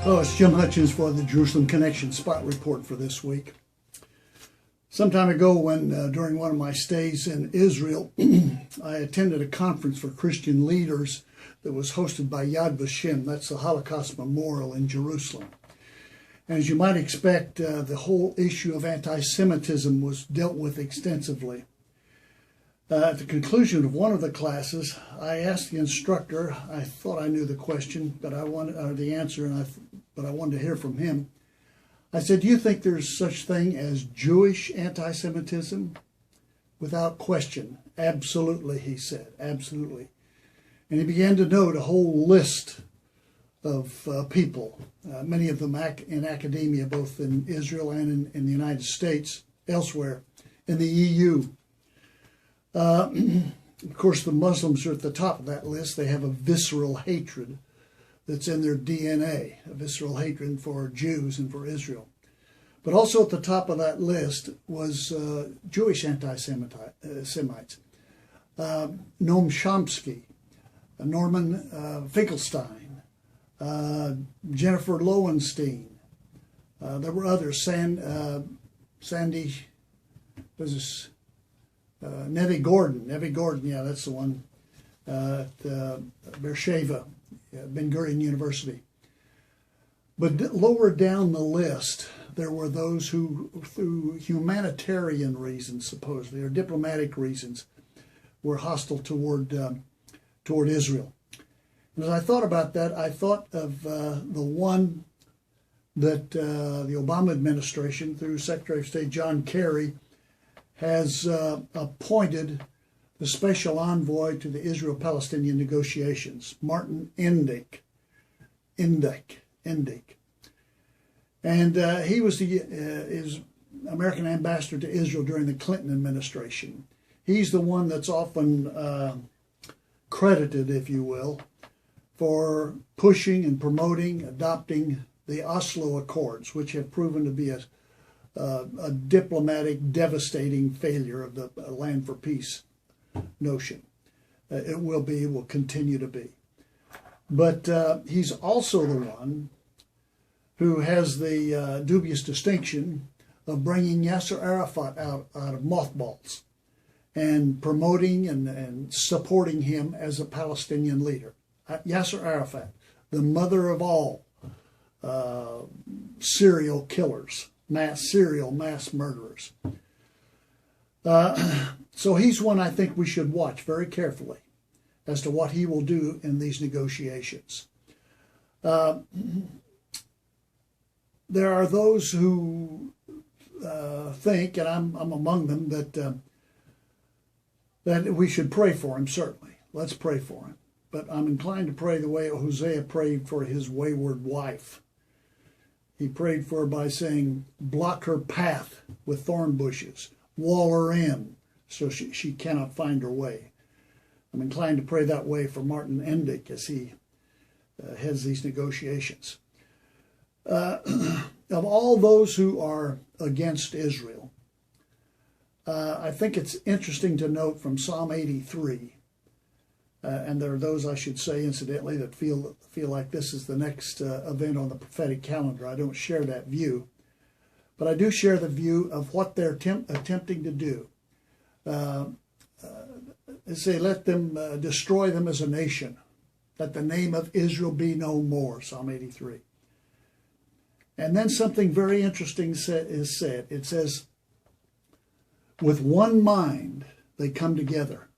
Oh, it's Jim Hutchens for the Jerusalem Connection Spot Report for this week. Some time ago, when during one of my stays in Israel, I attended a conference for Christian leaders that was hosted by Yad Vashem. That's the Holocaust Memorial in Jerusalem. And as you might expect, the whole issue of anti-Semitism was dealt with extensively. At the conclusion of one of the classes, I asked the instructor. I thought I knew the question, but I wanted the answer, but I wanted to hear from him. I said, "Do you think there's such thing as Jewish anti-Semitism?" Without question, absolutely, he said, absolutely. And he began to note a whole list of people, many of them in academia, both in Israel and in the United States, elsewhere, in the EU. Of course, the Muslims are at the top of that list. They have a visceral hatred that's in their DNA, a visceral hatred for Jews and for Israel. But also at the top of that list was Jewish anti-Semites. Noam Chomsky, Norman Finkelstein, Jennifer Lowenstein. There were others, Sandy, Nevi Gordon, yeah, that's the one, at Beersheba, Ben Gurion University. But lower down the list, there were those who, through humanitarian reasons, supposedly, or diplomatic reasons, were hostile toward Israel. And as I thought about that, I thought of the one that the Obama administration, through Secretary of State John Kerry, has appointed the special envoy to the Israel-Palestinian negotiations, Martin Indyck. And he was his American ambassador to Israel during the Clinton administration. He's the one that's often credited, if you will, for pushing and promoting, adopting the Oslo Accords, which have proven to be a diplomatic, devastating failure of the land for peace notion. It will continue to be. But he's also the one who has the dubious distinction of bringing Yasser Arafat out of mothballs and promoting and supporting him as a Palestinian leader. Yasser Arafat, the mother of all serial killers, mass murderers. So he's one I think we should watch very carefully as to what he will do in these negotiations. There are those who think, and I'm among them, that we should pray for him, certainly. Let's pray for him. But I'm inclined to pray the way Hosea prayed for his wayward wife. He prayed for her by saying, block her path with thorn bushes, wall her in so she cannot find her way. I'm inclined to pray that way for Martin Indyck as he heads these negotiations. Of all those who are against Israel, I think it's interesting to note from Psalm 83, and there are those, I should say, incidentally, that feel like this is the next event on the prophetic calendar. I don't share that view, but I do share the view of what they're attempting to do. They say, let them destroy them as a nation. Let the name of Israel be no more, Psalm 83. And then something very interesting is said. It says, with one mind they come together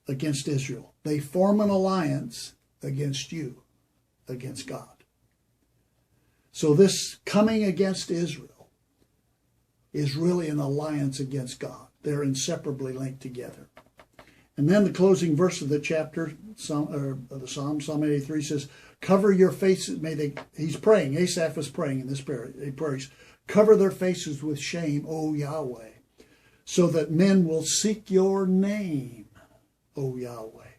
against Israel. They form an alliance against you, against God. So this coming against Israel is really an alliance against God. They're inseparably linked together. And then the closing verse of the chapter, Psalm 83 says, cover your faces. He's praying. Asaph is praying in this prayer. He prays, cover their faces with shame, O Yahweh, so that men will seek your name, O Yahweh.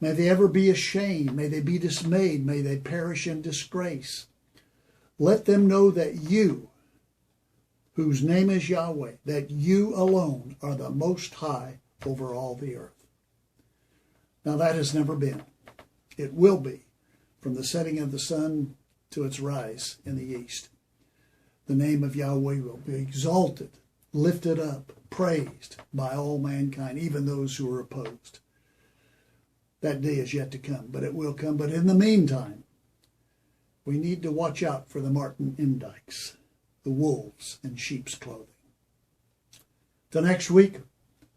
May they ever be ashamed. May they be dismayed. May they perish in disgrace. Let them know that you, whose name is Yahweh, that you alone are the most high over all the earth. Now that has never been. It will be from the setting of the sun to its rise in the east. The name of Yahweh will be exalted, lifted up, praised by all mankind, even those who are opposed. That day is yet to come, but it will come. But in the meantime, we need to watch out for the Martin Indykes, the wolves in sheep's clothing. Till next week,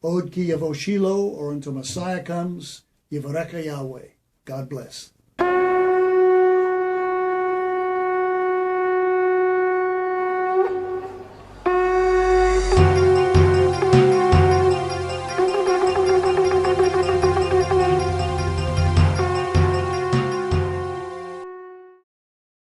Od ki yavo Shiloh, or until Messiah comes, Yivarecha Yahweh. God bless.